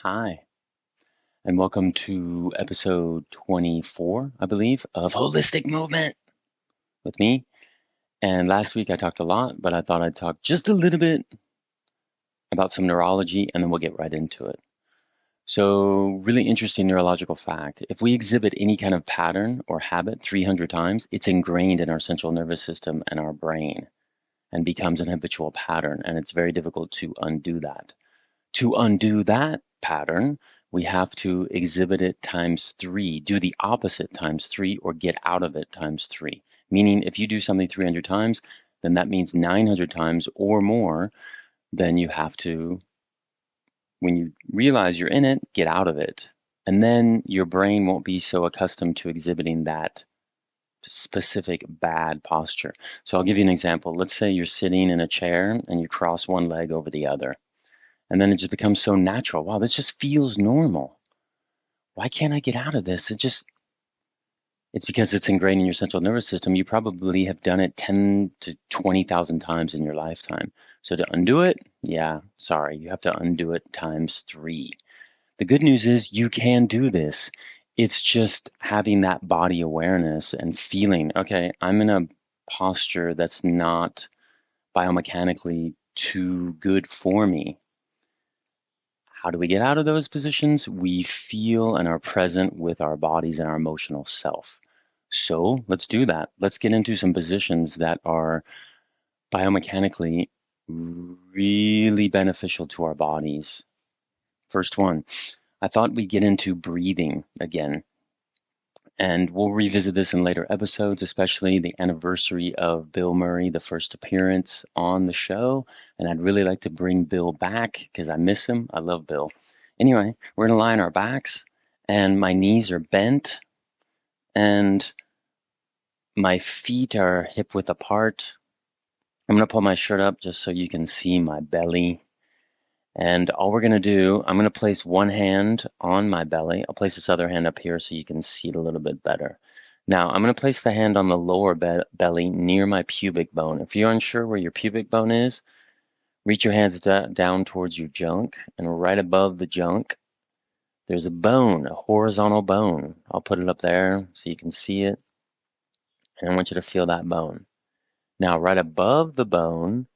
Hi, and welcome to episode 24, I believe, of Holistic Movement with me. And last week I talked a lot, but I thought I'd talk just a little bit about some neurology and then we'll get right into it. So, really interesting neurological fact. If we exhibit any kind of pattern or habit 300 times, it's ingrained in our central nervous system and our brain and becomes an habitual pattern. And it's very difficult to undo that. To undo that pattern, we have to exhibit it times three, do the opposite times three, or get out of it times three. Meaning, if you do something 300 times, then that means 900 times or more, then you have to, when you realize you're in it, get out of it. And then your brain won't be so accustomed to exhibiting that specific bad posture. So I'll give you an example. Let's say you're sitting in a chair and you cross one leg over the other. And then it just becomes so natural. Wow, this just feels normal. Why can't I get out of this? It's because it's ingrained in your central nervous system. You probably have done it 10 to 20,000 times in your lifetime. So to undo it, yeah, sorry, you have to undo it times three. The good news is you can do this. It's just having that body awareness and feeling, okay, I'm in a posture that's not biomechanically too good for me. How do we get out of those positions? We feel and are present with our bodies and our emotional self. So let's do that. Let's get into some positions that are biomechanically really beneficial to our bodies. First one, I thought we'd get into breathing again. And we'll revisit this in later episodes, especially the anniversary of Bill Murray, the first appearance on the show. And I'd really like to bring Bill back because I miss him. I love Bill. Anyway, we're going to lie on our backs, and my knees are bent, and my feet are hip width apart. I'm going to pull my shirt up just so you can see my belly. And all we're going to do, I'm going to place one hand on my belly. I'll place this other hand up here so you can see it a little bit better. Now, I'm going to place the hand on the lower belly near my pubic bone. If you're unsure where your pubic bone is, reach your hands down towards your junk, and right above the junk, there's a bone, a horizontal bone. I'll put it up there so you can see it, and I want you to feel that bone. Now, right above the bone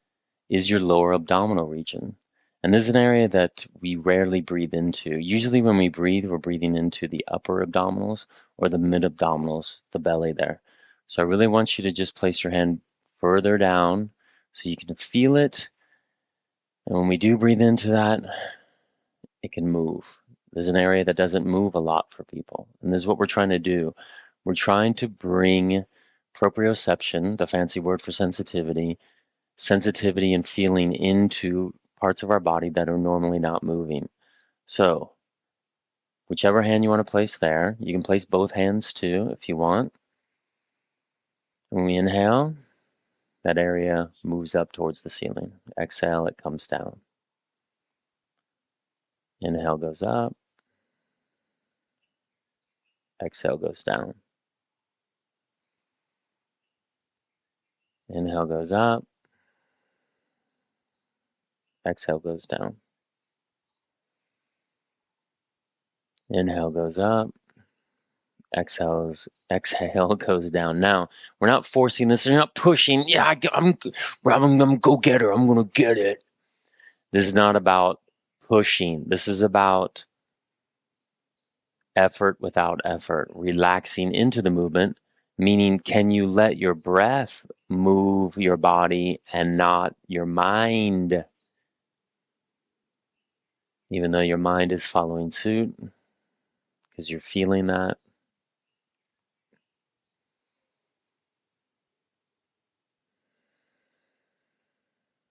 is your lower abdominal region. And this is an area that we rarely breathe into. Usually when we breathe, we're breathing into the upper abdominals or the mid-abdominals, the belly there. So I really want you to just place your hand further down so you can feel it. And when we do breathe into that, it can move. There's an area that doesn't move a lot for people. And this is what we're trying to do. We're trying to bring proprioception, the fancy word for sensitivity and feeling into parts of our body that are normally not moving. So, whichever hand you want to place there, you can place both hands too if you want. When we inhale, that area moves up towards the ceiling. Exhale, it comes down. Inhale goes up. Exhale goes down. Inhale goes up. Exhale goes down. Inhale goes up. Exhale goes down. Now, we're not forcing this. We're not pushing. Yeah, I'm gonna go get her. I'm gonna get it. This is not about pushing. This is about effort without effort, relaxing into the movement, meaning can you let your breath move your body and not your mind, even though your mind is following suit because you're feeling that.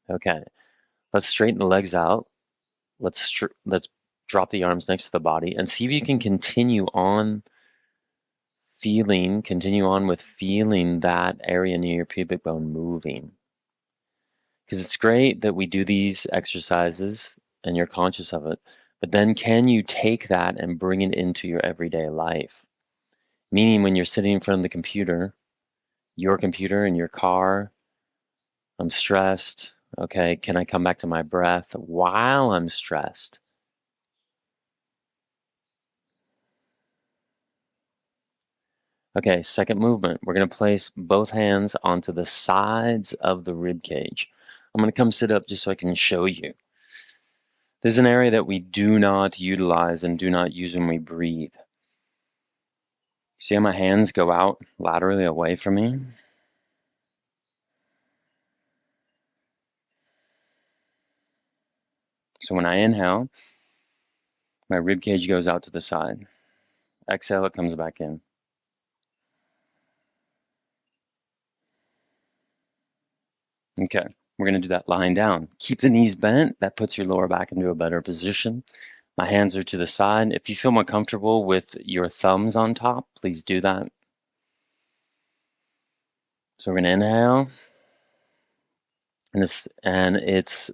Okay, let's straighten the legs out. Let's drop the arms next to the body and see if you can continue on with feeling that area near your pubic bone moving. Because it's great that we do these exercises and you're conscious of it, but then can you take that and bring it into your everyday life? Meaning when you're sitting in front of the computer, your computer in your car, I'm stressed. Okay, can I come back to my breath while I'm stressed? Okay, second movement. We're going to place both hands onto the sides of the rib cage. I'm going to come sit up just so I can show you. This is an area that we do not utilize and do not use when we breathe. See how my hands go out laterally away from me? So when I inhale, my rib cage goes out to the side. Exhale, it comes back in. Okay, we're going to do that lying down. Keep the knees bent. That puts your lower back into a better position. My hands are to the side. If you feel more comfortable with your thumbs on top, please do that. So we're going to inhale. And it's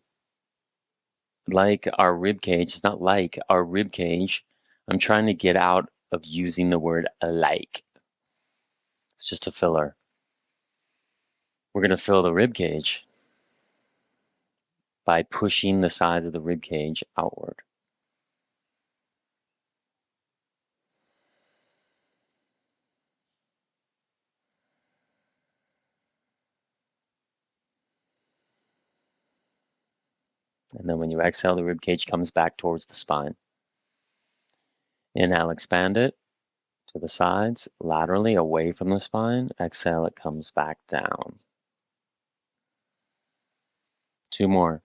like our rib cage. It's not like our rib cage. I'm trying to get out of using the word like. It's just a filler. We're going to fill the rib cage by pushing the sides of the rib cage outward. And then when you exhale, the rib cage comes back towards the spine. Inhale, expand it to the sides, laterally away from the spine. Exhale, it comes back down. 2 more.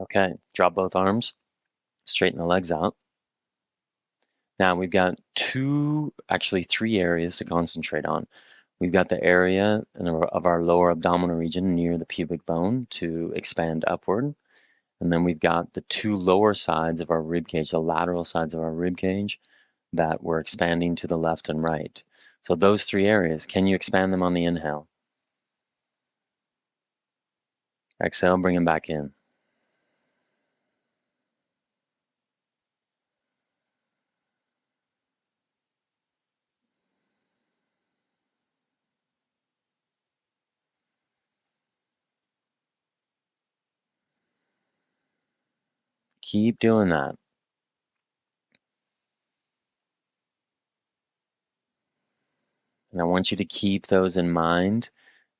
Okay, drop both arms, straighten the legs out. Now we've got actually 3 areas to concentrate on. We've got the area of our lower abdominal region near the pubic bone to expand upward. And then we've got the 2 lower sides of our rib cage, the lateral sides of our rib cage, that we're expanding to the left and right. So those 3 areas, can you expand them on the inhale? Exhale, bring them back in. Keep doing that. And I want you to keep those in mind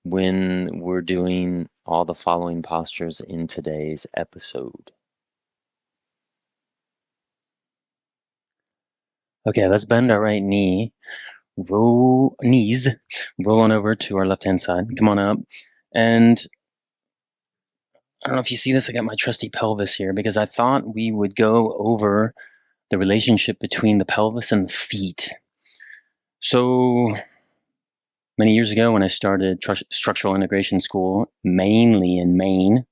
when we're doing all the following postures in today's episode. Okay, let's bend our right knee. Roll on over to our left-hand side. Come on up. And I don't know if you see this, I got my trusty pelvis here because I thought we would go over the relationship between the pelvis and the feet. So many years ago when I started structural integration school, mainly in Maine,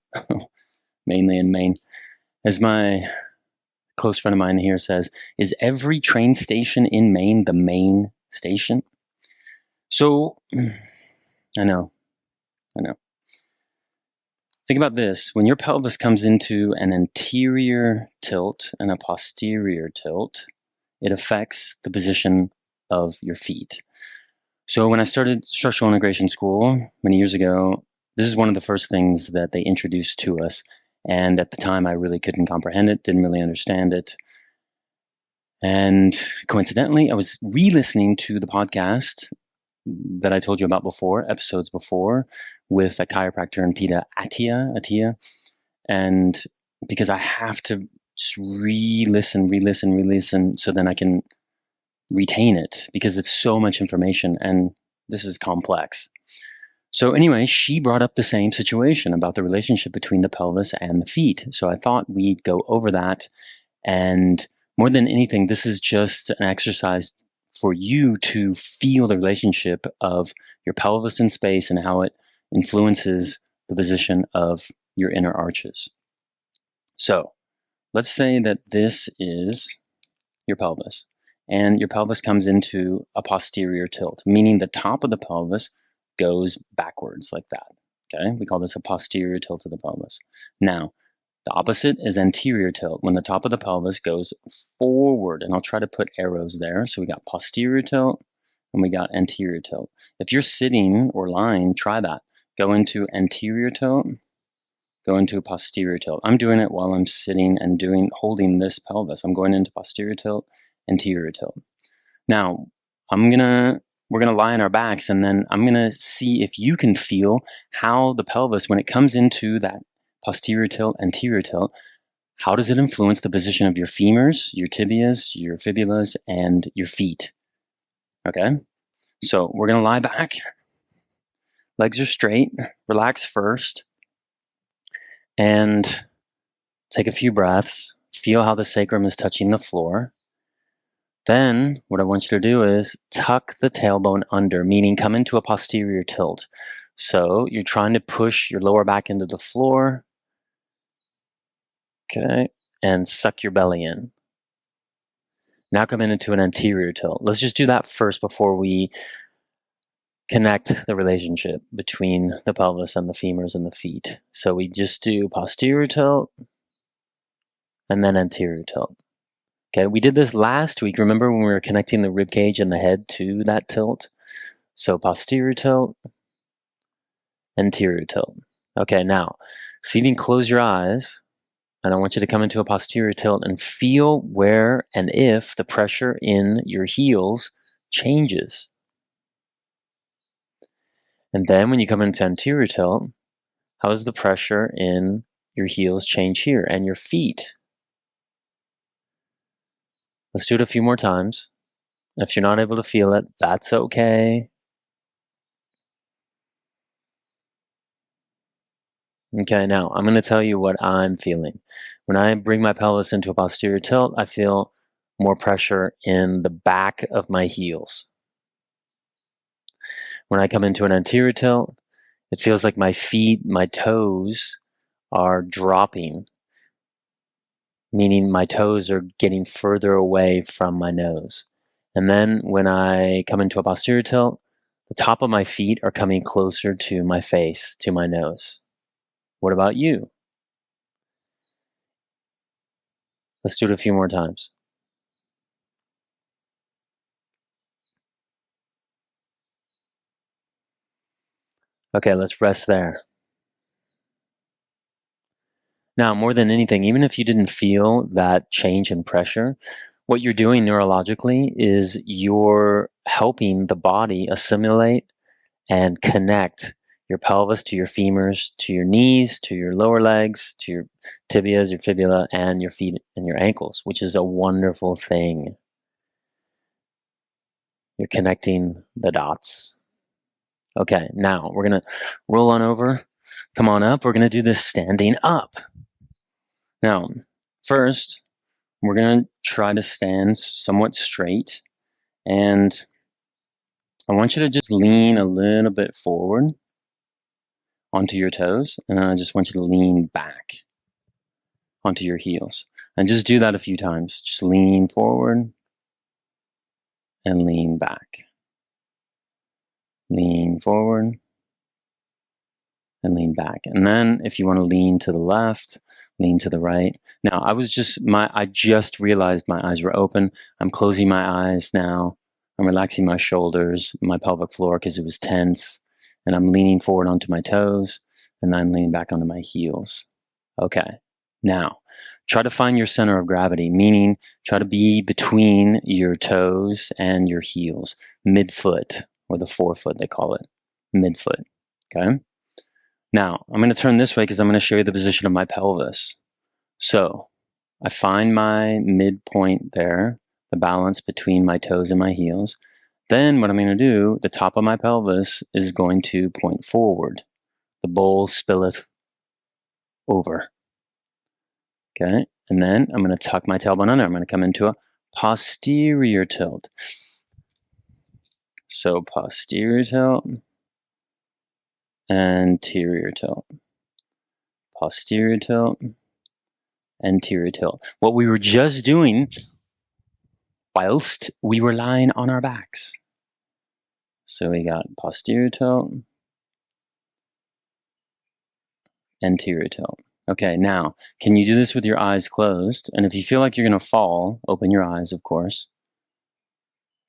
as my close friend of mine here says, is every train station in Maine the main station? So, I know. Think about this. When your pelvis comes into an anterior tilt and a posterior tilt, it affects the position of your feet. So when I started structural integration school many years ago, this is one of the first things that they introduced to us. And at the time, I really couldn't comprehend it, didn't really understand it. And coincidentally, I was re-listening to the podcast that I told you about before, episodes before, with a chiropractor in PETA, Atia. And because I have to just re-listen, so then I can retain it because it's so much information and this is complex. So anyway, she brought up the same situation about the relationship between the pelvis and the feet. So I thought we'd go over that. And more than anything, this is just an exercise for you to feel the relationship of your pelvis in space and how it influences the position of your inner arches. So let's say that this is your pelvis, and your pelvis comes into a posterior tilt, meaning the top of the pelvis goes backwards like that. Okay, we call this a posterior tilt of the pelvis. Now, The opposite is anterior tilt, when the top of the pelvis goes forward. And I'll try to put arrows there. So we got posterior tilt and we got anterior tilt. If you're sitting or lying, try that. Go into anterior tilt, go into posterior tilt. I'm doing it while I'm sitting and holding this pelvis. I'm going into posterior tilt, anterior tilt. Now, we're gonna lie on our backs, and then I'm gonna see if you can feel how the pelvis, when it comes into that posterior tilt, anterior tilt, how does it influence the position of your femurs, your tibias, your fibulas, and your feet? Okay, so we're gonna lie back. Legs are straight. Relax first, and take a few breaths. Feel how the sacrum is touching the floor. Then what I want you to do is tuck the tailbone under, meaning come into a posterior tilt. So you're trying to push your lower back into the floor, okay, and suck your belly in. Now come into an anterior tilt. Let's just do that first before we connect the relationship between the pelvis and the femurs and the feet. So we just do posterior tilt and then anterior tilt. Okay, we did this last week. Remember when we were connecting the rib cage and the head to that tilt? So posterior tilt, anterior tilt. Okay, now, see if you can close your eyes, and I want you to come into a posterior tilt and feel where and if the pressure in your heels changes. And then when you come into anterior tilt, how does the pressure in your heels change here and your feet? Let's do it a few more times. If you're not able to feel it, that's okay. Okay, now I'm going to tell you what I'm feeling. When I bring my pelvis into a posterior tilt, I feel more pressure in the back of my heels. When I come into an anterior tilt, it feels like my feet, my toes are dropping, meaning my toes are getting further away from my nose. And then when I come into a posterior tilt, the top of my feet are coming closer to my face, to my nose. What about you? Let's do it a few more times. Okay, let's rest there. Now, more than anything, even if you didn't feel that change in pressure, what you're doing neurologically is you're helping the body assimilate and connect your pelvis to your femurs, to your knees, to your lower legs, to your tibias, your fibula, and your feet and your ankles, which is a wonderful thing. You're connecting the dots. Okay, now we're going to roll on over. Come on up. We're going to do this standing up. Now, first, we're going to try to stand somewhat straight, and I want you to just lean a little bit forward onto your toes, and I just want you to lean back onto your heels. And just do that a few times. Just lean forward and lean back. Lean forward and lean back. And then if you want to lean to the left, lean to the right. Now, I just realized my eyes were open. I'm closing my eyes now. I'm relaxing my shoulders, my pelvic floor because it was tense. And I'm leaning forward onto my toes, and I'm leaning back onto my heels. Okay. Now, try to find your center of gravity, meaning try to be between your toes and your heels, midfoot, or the forefoot, they call it, midfoot. Okay. Now, I'm going to turn this way because I'm going to show you the position of my pelvis. So, I find my midpoint there, the balance between my toes and my heels. Then what I'm going to do, the top of my pelvis is going to point forward. The bowl spilleth over. Okay, and then I'm going to tuck my tailbone under. I'm going to come into a posterior tilt. So posterior tilt, anterior tilt, posterior tilt, anterior tilt. What we were just doing whilst we were lying on our backs. So we got posterior tilt, anterior tilt. Okay, now, can you do this with your eyes closed? And if you feel like you're going to fall, open your eyes, of course.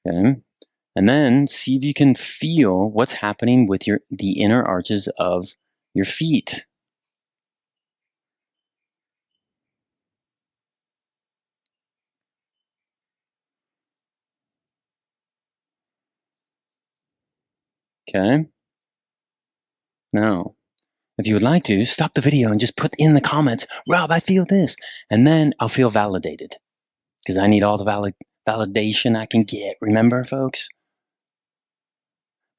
Okay. And then see if you can feel what's happening with the inner arches of your feet. Okay. Now, if you would like to, stop the video and just put in the comments, Rob, I feel this. And then I'll feel validated because I need all the validation I can get. Remember, folks?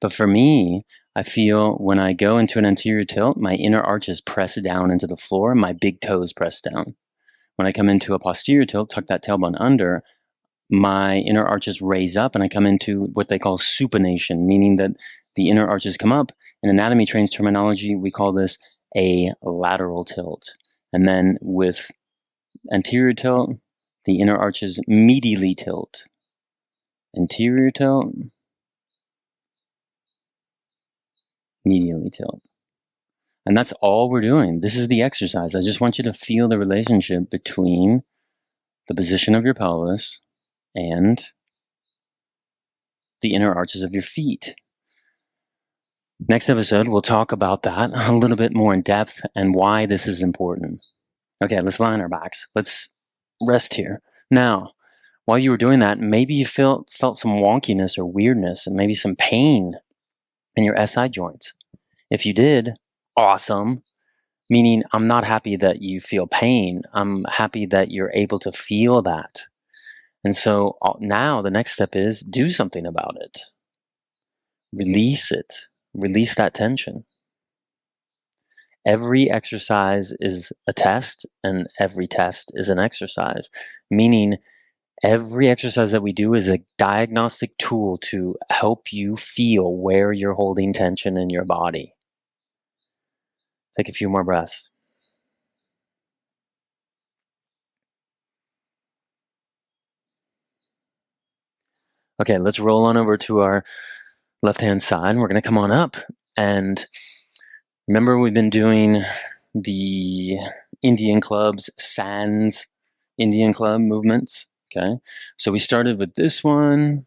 But for me, I feel when I go into an anterior tilt, my inner arches press down into the floor, my big toes press down. When I come into a posterior tilt, tuck that tailbone under, my inner arches raise up and I come into what they call supination, meaning that the inner arches come up. In anatomy trains terminology, we call this a lateral tilt. And then with anterior tilt, the inner arches medially tilt. Anterior tilt, medially tilt. And that's all we're doing. This is the exercise. I just want you to feel the relationship between the position of your pelvis and the inner arches of your feet. Next episode, we'll talk about that a little bit more in depth and why this is important. Okay, let's lie on our backs. Let's rest here. Now, while you were doing that, maybe you felt some wonkiness or weirdness and maybe some pain in your SI joints. If you did, awesome. Meaning, I'm not happy that you feel pain. I'm happy that you're able to feel that. And so now the next step is do something about it. Release it. Release that tension. Every exercise is a test and every test is an exercise, meaning every exercise that we do is a diagnostic tool to help you feel where you're holding tension in your body. Take a few more breaths. Okay, let's roll on over to our left-hand side. We're going to come on up. And remember, we've been doing the Indian clubs, Sands Indian club movements. Okay, so we started with this one,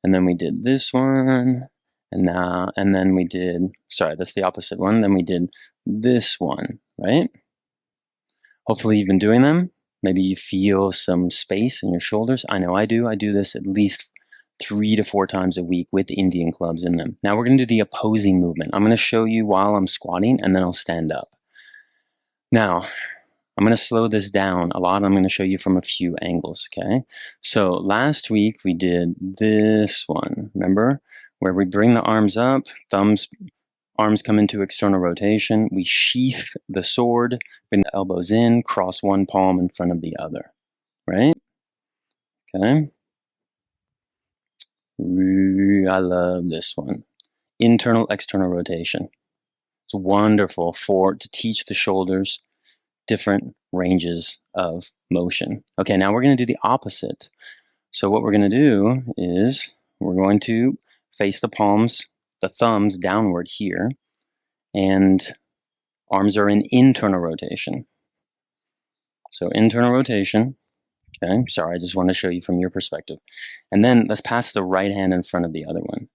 and then we did this one, and then we did, sorry, that's the opposite one. Then we did this one, right? Hopefully you've been doing them. Maybe you feel some space in your shoulders. I know I do. I do this at least 3 to 4 times a week with Indian clubs in them. Now we're going to do the opposing movement. I'm going to show you while I'm squatting, and then I'll stand up. Now, I'm going to slow this down a lot. I'm going to show you from a few angles, okay? So last week we did this one, remember? Where we bring the arms up, arms come into external rotation. We sheath the sword, bring the elbows in, cross one palm in front of the other, right? Okay. I love this one. Internal, external rotation. It's wonderful to teach the shoulders different ranges of motion. Okay, now we're going to do the opposite. So what we're going to do is we're going to face the palms, the thumbs downward here, and arms are in internal rotation. So internal rotation. Okay, sorry, I just want to show you from your perspective. And then let's pass the right hand in front of the other one.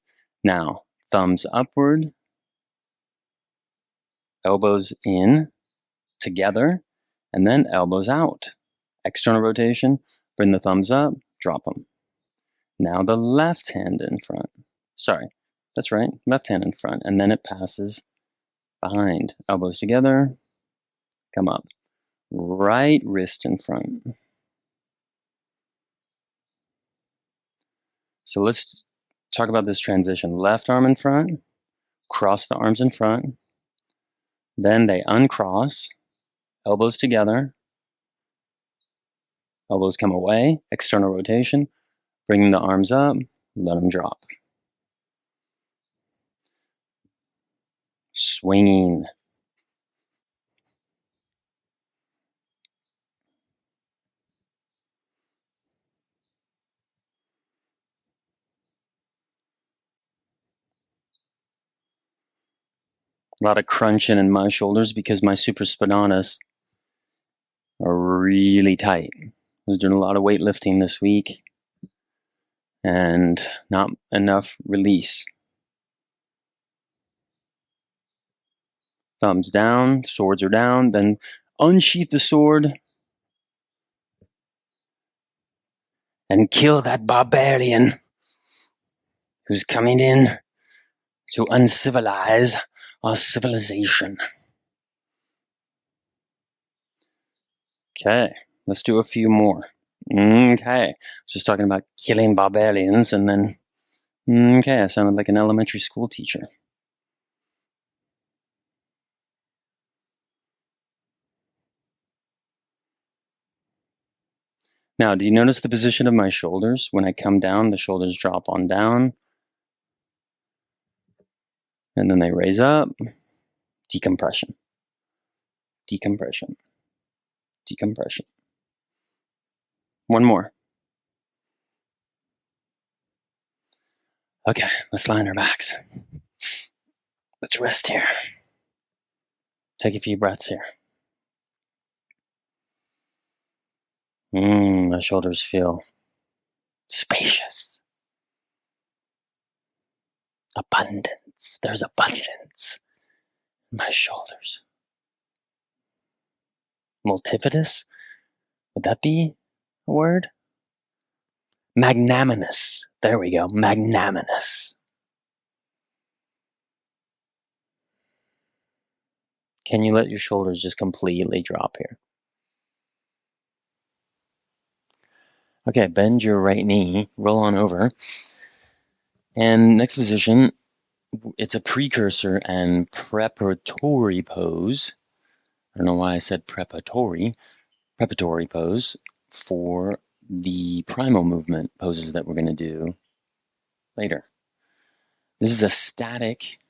Now, thumbs upward, elbows in together, and then elbows out. External rotation, bring the thumbs up, drop them. Now the left hand in front. Sorry, that's right, left hand in front. And then it passes behind. Elbows together, come up. Right wrist in front. So let's talk about this transition. Left arm in front, cross the arms in front. Then they uncross, elbows together. Elbows come away, external rotation. Bring the arms up, let them drop. Swinging. A lot of crunching in my shoulders because my supraspinatus are really tight. I was doing a lot of weightlifting this week and not enough release. Thumbs down, swords are down, then unsheath the sword and kill that barbarian who's coming in to uncivilize our civilization. Okay, let's do a few more. Okay, just talking about killing barbarians, and then, okay, I sounded like an elementary school teacher. Now, do you notice the position of my shoulders? When I come down, the shoulders drop on down, and then they raise up. Decompression. Decompression. Decompression. One more. Okay, let's lie on our backs. Let's rest here. Take a few breaths here. My shoulders feel spacious. Abundance. There's abundance in my shoulders. Multifidus? Would that be a word? Magnanimous. There we go. Magnanimous. Can you let your shoulders just completely drop here? Okay, bend your right knee, roll on over. And next position, it's a precursor and preparatory pose. I don't know why I said preparatory pose for the primal movement poses that we're going to do later. This is a static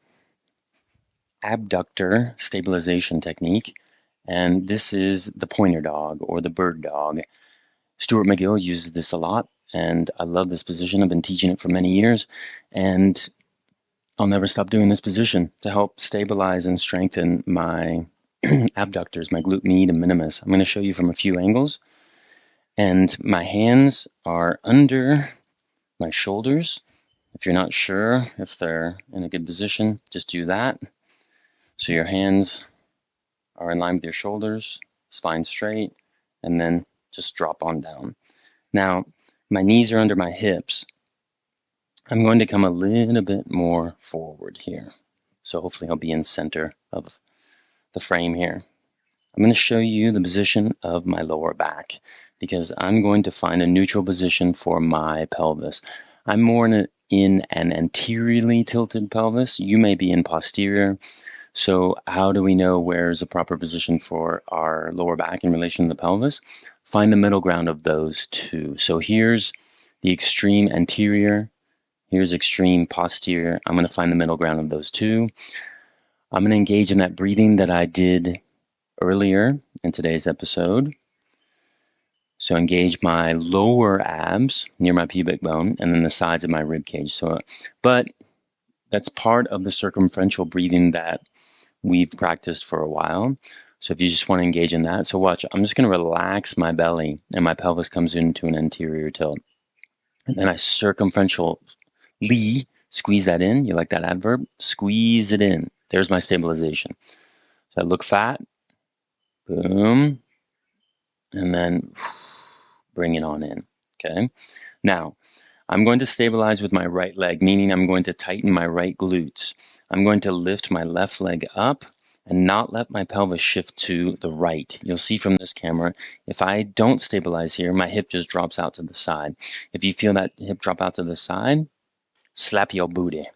abductor stabilization technique, and this is the pointer dog or the bird dog. Stuart McGill uses this a lot, and I love this position. I've been teaching it for many years, and I'll never stop doing this position to help stabilize and strengthen my abductors, my glute med and minimus. I'm going to show you from a few angles, and my hands are under my shoulders. If you're not sure if they're in a good position, just do that. So your hands are in line with your shoulders, spine straight, and then just drop on down. Now, my knees are under my hips. I'm going to come a little bit more forward here. So hopefully I'll be in center of the frame here. I'm going to show you the position of my lower back because I'm going to find a neutral position for my pelvis. I'm more in an anteriorly tilted pelvis. You may be in posterior. So how do we know where's a proper position for our lower back in relation to the pelvis? Find the middle ground of those two. So here's the extreme anterior. Here's extreme posterior. I'm going to find the middle ground of those two. I'm going to engage in that breathing that I did earlier in today's episode. So engage my lower abs near my pubic bone and then the sides of my rib cage. But that's part of the circumferential breathing that we've practiced for a while. So if you just want to engage in that, so watch, I'm just going to relax my belly and my pelvis comes into an anterior tilt. And then I circumferentially squeeze that in. You like that adverb? Squeeze it in. There's my stabilization. So I look fat. Boom. And then bring it on in. Okay. Now, I'm going to stabilize with my right leg, meaning I'm going to tighten my right glutes. I'm going to lift my left leg up and not let my pelvis shift to the right. You'll see from this camera, if I don't stabilize here, my hip just drops out to the side. If you feel that hip drop out to the side, slap your booty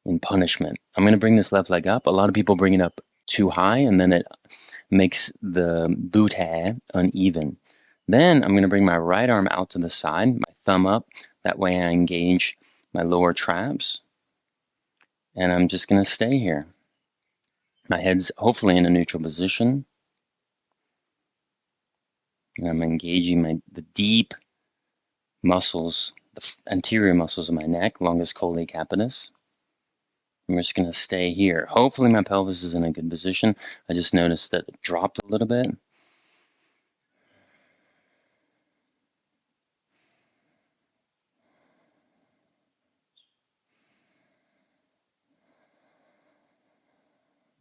in punishment. I'm going to bring this left leg up. A lot of people bring it up too high, and then it makes the booty uneven. Then I'm going to bring my right arm out to the side, my thumb up. That way I engage my lower traps. And I'm just going to stay here. My head's hopefully in a neutral position. And I'm engaging the deep muscles, the anterior muscles of my neck, longus colli capitis. I'm just going to stay here. Hopefully my pelvis is in a good position. I just noticed that it dropped a little bit.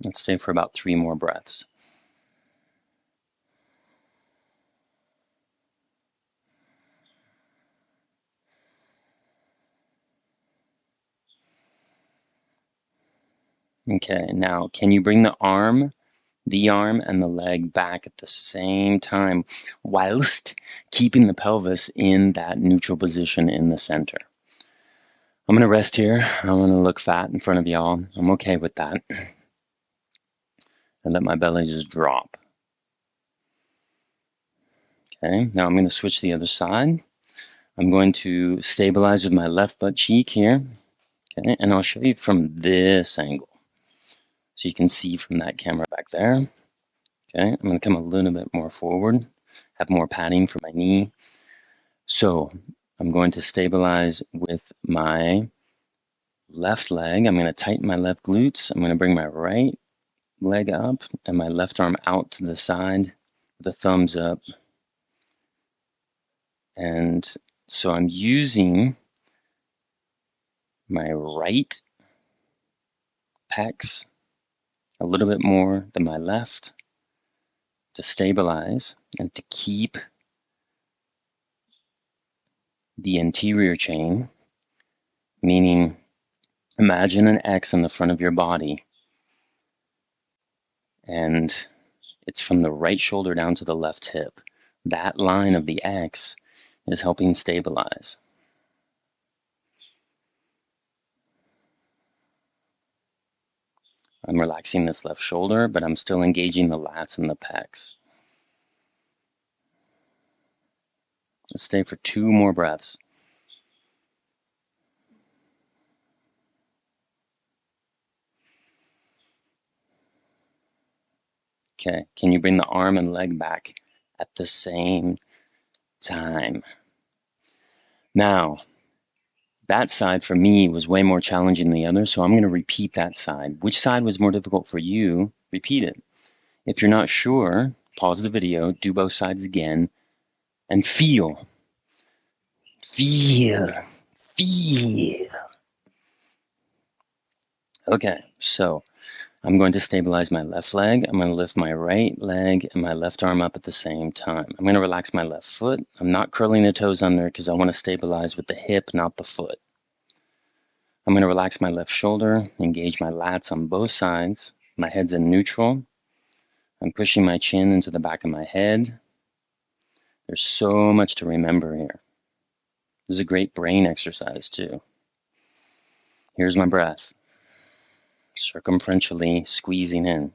Let's stay for about 3 more breaths. Okay, now can you bring the arm and the leg back at the same time whilst keeping the pelvis in that neutral position in the center? I'm going to rest here. I'm going to look fat in front of y'all. I'm okay with that. And let my belly just drop. Okay, now I'm going to switch to the other side. I'm going to stabilize with my left butt cheek here. Okay, and I'll show you from this angle. So you can see from that camera back there. Okay, I'm going to come a little bit more forward, have more padding for my knee. So I'm going to stabilize with my left leg. I'm going to tighten my left glutes. I'm going to bring my right leg up and my left arm out to the side with a thumbs up. And so I'm using my right pecs a little bit more than my left to stabilize and to keep the anterior chain, meaning imagine an X in the front of your body, and it's from the right shoulder down to the left hip. That line of the X is helping stabilize. I'm relaxing this left shoulder, but I'm still engaging the lats and the pecs. Let's stay for 2 more breaths. Okay, can you bring the arm and leg back at the same time? Now, that side for me was way more challenging than the other, so I'm going to repeat that side. Which side was more difficult for you? Repeat it. If you're not sure, pause the video, do both sides again, and feel. Feel. Feel. Okay, so I'm going to stabilize my left leg. I'm going to lift my right leg and my left arm up at the same time. I'm going to relax my left foot. I'm not curling the toes under because I want to stabilize with the hip, not the foot. I'm going to relax my left shoulder, engage my lats on both sides. My head's in neutral. I'm pushing my chin into the back of my head. There's so much to remember here. This is a great brain exercise too. Here's my breath. Circumferentially squeezing in.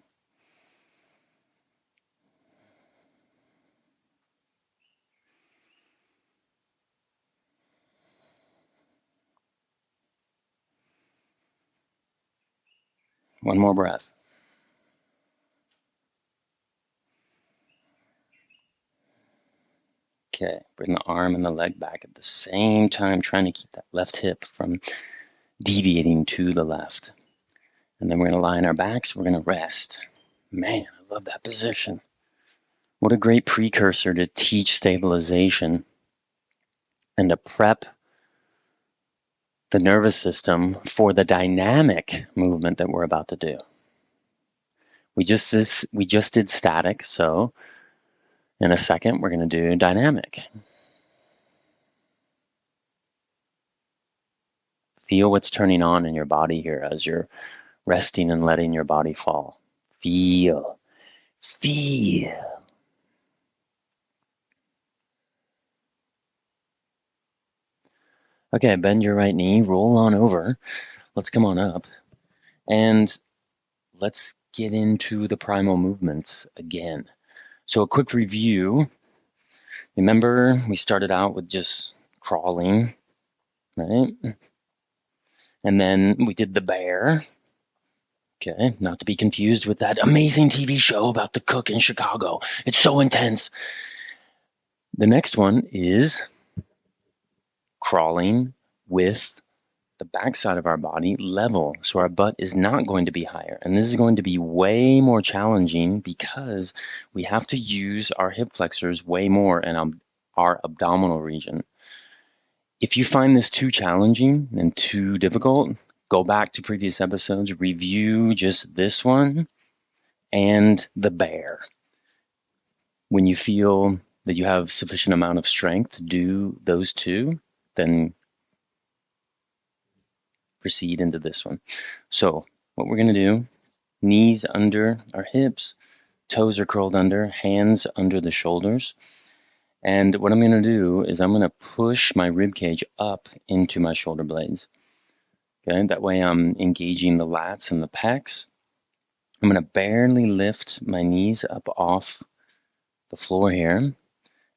One more breath. Okay, bring the arm and the leg back at the same time, trying to keep that left hip from deviating to the left. And then we're going to lie on our backs. We're going to rest. Man, I love that position. What a great precursor to teach stabilization and to prep the nervous system for the dynamic movement that we're about to do. We just did static, so in a second we're going to do dynamic. Feel what's turning on in your body here as you're resting and letting your body fall. Feel. Feel. Okay, bend your right knee, roll on over. Let's come on up. And let's get into the primal movements again. So a quick review. Remember, we started out with just crawling, right? And then we did the bear. Okay, not to be confused with that amazing TV show about the cook in Chicago. It's so intense. The next one is crawling with the backside of our body level. So our butt is not going to be higher. And this is going to be way more challenging because we have to use our hip flexors way more in our abdominal region. If you find this too challenging and too difficult, go back to previous episodes, review just this one and the bear. When you feel that you have sufficient amount of strength to do those two, then proceed into this one. So what we're going to do, knees under our hips, toes are curled under, hands under the shoulders. And what I'm going to do is I'm going to push my rib cage up into my shoulder blades. Okay, that way I'm engaging the lats and the pecs. I'm going to barely lift my knees up off the floor here.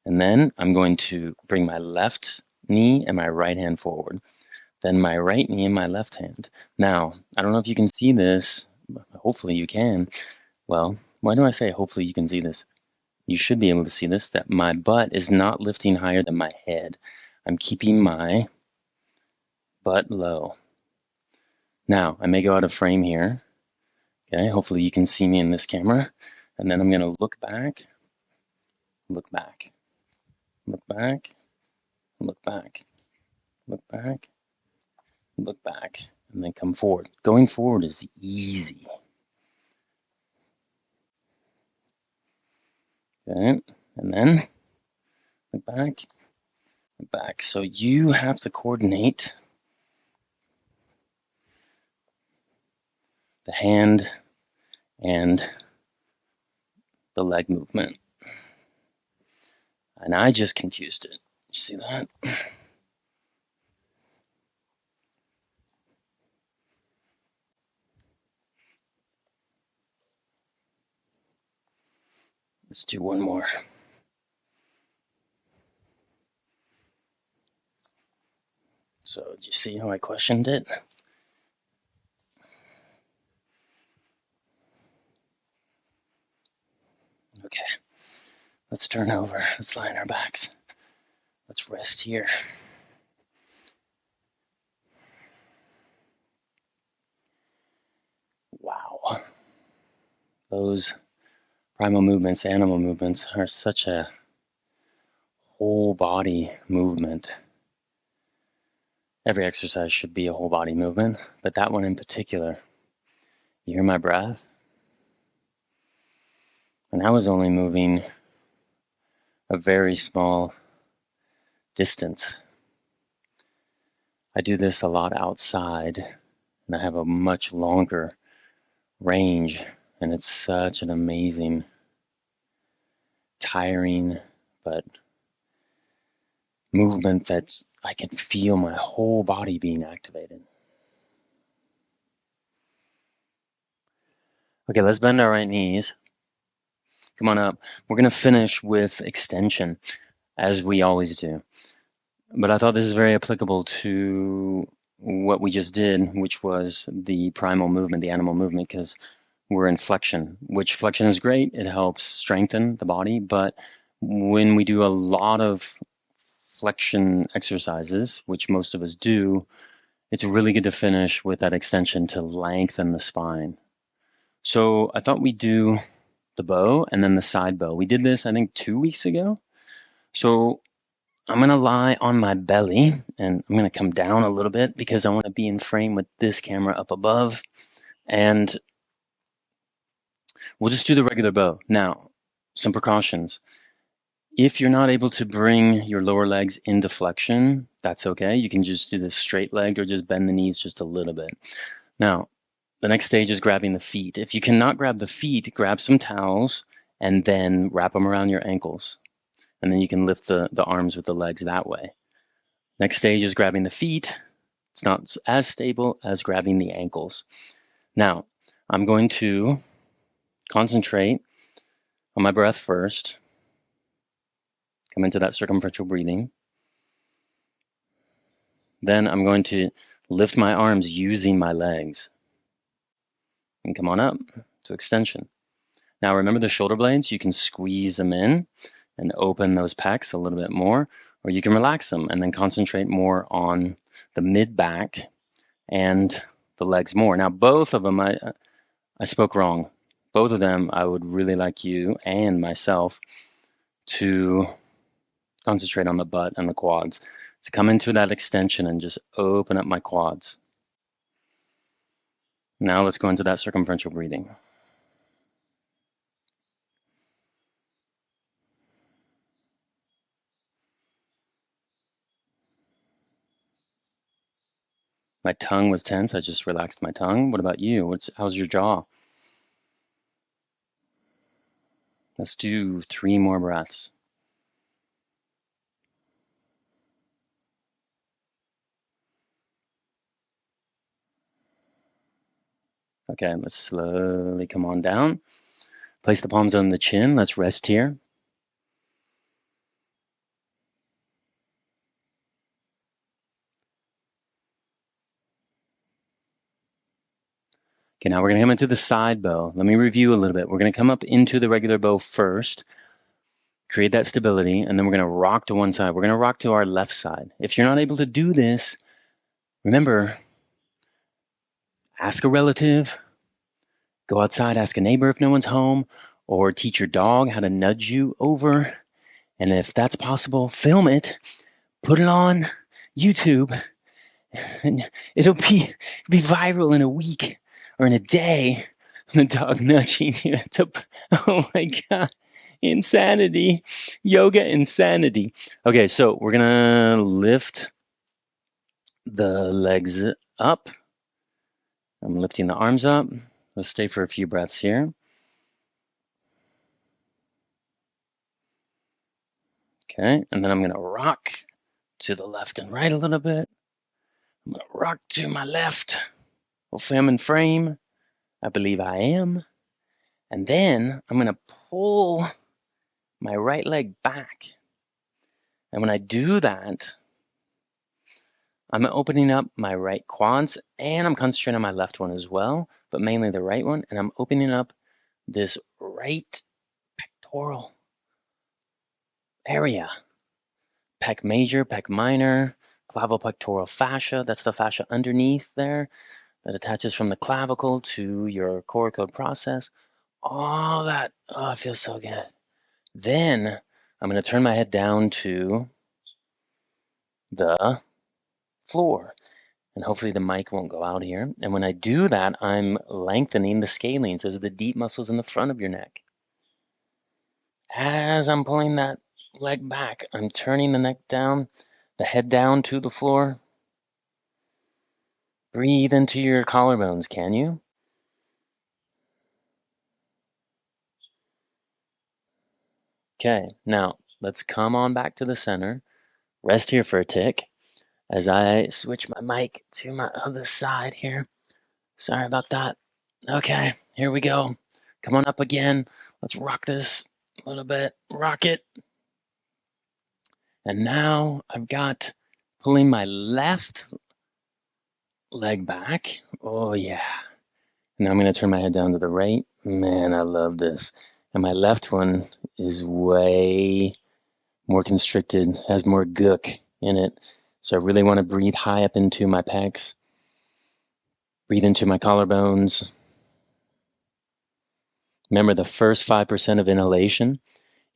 And then I'm going to bring my left knee and my right hand forward. Then my right knee and my left hand. Now, I don't know if you can see this. Hopefully you can. Well, why do I say hopefully you can see this? You should be able to see this, that my butt is not lifting higher than my head. I'm keeping my butt low. Now, I may go out of frame here. Okay, hopefully you can see me in this camera. And then I'm going to look back, look back, look back, look back, look back, look back, and then come forward. Going forward is easy. Okay, and then look back, look back. So you have to coordinate the hand and the leg movement. And I just confused it. You see that? Let's do one more. So, do you see how I questioned it? Okay, let's turn over. Let's lie on our backs. Let's rest here. Wow. Those primal movements, animal movements, are such a whole body movement. Every exercise should be a whole body movement, but that one in particular, you hear my breath? And I was only moving a very small distance. I do this a lot outside, and I have a much longer range, and it's such an amazing, tiring, but movement that I can feel my whole body being activated. Okay, let's bend our right knees. Come on up. We're going to finish with extension, as we always do. But I thought this is very applicable to what we just did, which was the primal movement, the animal movement, because we're in flexion, which flexion is great. It helps strengthen the body. But when we do a lot of flexion exercises, which most of us do, it's really good to finish with that extension to lengthen the spine. So I thought we'd do the bow and then the side bow. We did this, I think, 2 weeks ago. So I'm going to lie on my belly and I'm going to come down a little bit because I want to be in frame with this camera up above. And we'll just do the regular bow. Now, some precautions. If you're not able to bring your lower legs into flexion, that's okay. You can just do this straight leg or just bend the knees just a little bit. Now, the next stage is grabbing the feet. If you cannot grab the feet, grab some towels and then wrap them around your ankles. And then you can lift the arms with the legs that way. Next stage is grabbing the feet. It's not as stable as grabbing the ankles. Now, I'm going to concentrate on my breath first. Come into that circumferential breathing. Then I'm going to lift my arms using my legs. And come on up to extension. Now remember the shoulder blades, you can squeeze them in and open those pecs a little bit more, or you can relax them and then concentrate more on the mid-back and the legs more. Now both of them, I spoke wrong. Both of them, I would really like you and myself to concentrate on the butt and the quads. So come into that extension and just open up my quads. Now let's go into that circumferential breathing. My tongue was tense. I just relaxed my tongue. What about you? How's your jaw? Let's do 3 more breaths. Okay, let's slowly come on down. Place the palms on the chin. Let's rest here. Okay, now we're going to come into the side bow. Let me review a little bit. We're going to come up into the regular bow first, create that stability, and then we're going to rock to one side. We're going to rock to our left side. If you're not able to do this, remember, ask a relative, go outside, ask a neighbor if no one's home, or teach your dog how to nudge you over. And if that's possible, film it, put it on YouTube, and it'll be viral in a week or in a day. The dog nudging you. Oh my God. Insanity. Yoga insanity. Okay, so we're going to lift the legs up. I'm lifting the arms up. Let's stay for a few breaths here. Okay, and then I'm going to rock to the left and right a little bit. I'm going to rock to my left. Hopefully I'm in frame. I believe I am. And then I'm going to pull my right leg back. And when I do that, I'm opening up my right quads, and I'm concentrating on my left one as well, but mainly the right one. And I'm opening up this right pectoral area. Pec major, pec minor, clavopectoral fascia. That's the fascia underneath there that attaches from the clavicle to your coracoid process. All that, oh, it feels so good. Then I'm going to turn my head down to the floor. And hopefully the mic won't go out here. And when I do that, I'm lengthening the scalenes. Those are the deep muscles in the front of your neck. As I'm pulling that leg back, I'm turning the neck down, the head down to the floor. Breathe into your collarbones, can you? Okay, now let's come on back to the center. Rest here for a tick as I switch my mic to my other side here. Sorry about that. Okay, here we go. Come on up again. Let's rock this a little bit. Rock it. And now I've got pulling my left leg back. Oh, yeah. Now I'm going to turn my head down to the right. Man, I love this. And my left one is way more constricted, has more gook in it. So I really want to breathe high up into my pecs. Breathe into my collarbones. Remember, the first 5% of inhalation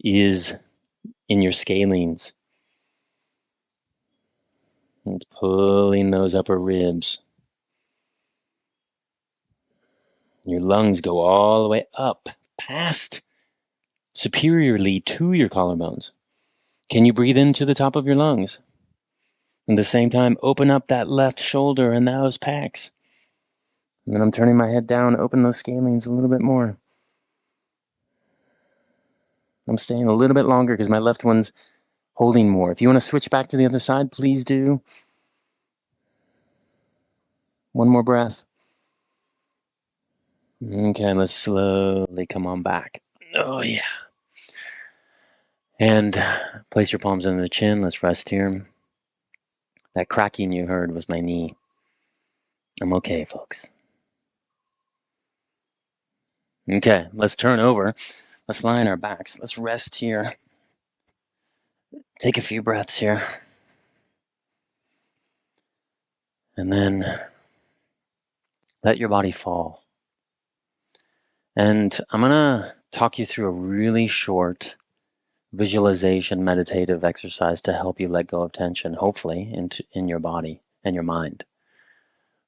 is in your scalenes. It's pulling those upper ribs. Your lungs go all the way up, past, superiorly to your collarbones. Can you breathe into the top of your lungs? At the same time, open up that left shoulder and those pecs. And then I'm turning my head down, open those scalenes a little bit more. I'm staying a little bit longer because my left one's holding more. If you want to switch back to the other side, please do. One more breath. Okay, let's slowly come on back. Oh, yeah. And place your palms under the chin. Let's rest here. That cracking you heard was my knee. I'm okay, folks. Okay, let's turn over. Let's lie on our backs. Let's rest here. Take a few breaths here. And then let your body fall. And I'm going to talk you through a really short visualization meditative exercise to help you let go of tension, hopefully, in your body and your mind.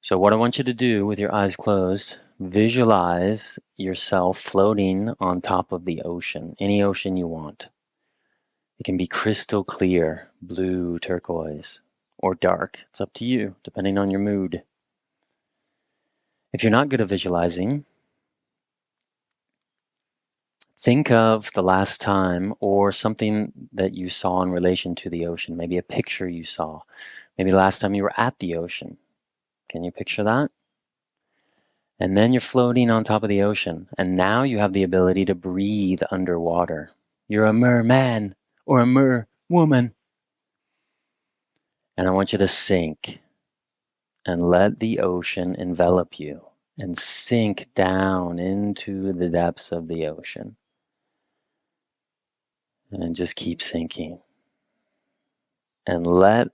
So what I want you to do with your eyes closed, visualize yourself floating on top of the ocean, any ocean you want. It can be crystal clear, blue, turquoise, or dark. It's up to you, depending on your mood. If you're not good at visualizing, think of the last time or something that you saw in relation to the ocean, maybe a picture you saw, maybe the last time you were at the ocean. Can you picture that? And then you're floating on top of the ocean, and now you have the ability to breathe underwater. You're a merman or a merwoman. And I want you to sink and let the ocean envelop you and sink down into the depths of the ocean. And just keep sinking. And let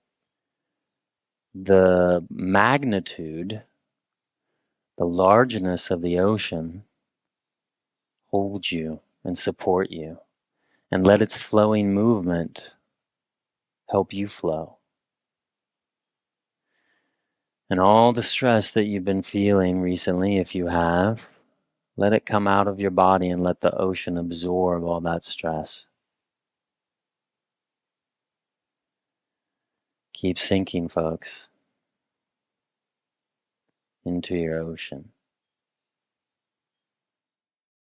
the magnitude, the largeness of the ocean hold you and support you. And let its flowing movement help you flow. And all the stress that you've been feeling recently, if you have, let it come out of your body and let the ocean absorb all that stress. Keep sinking, folks, into your ocean.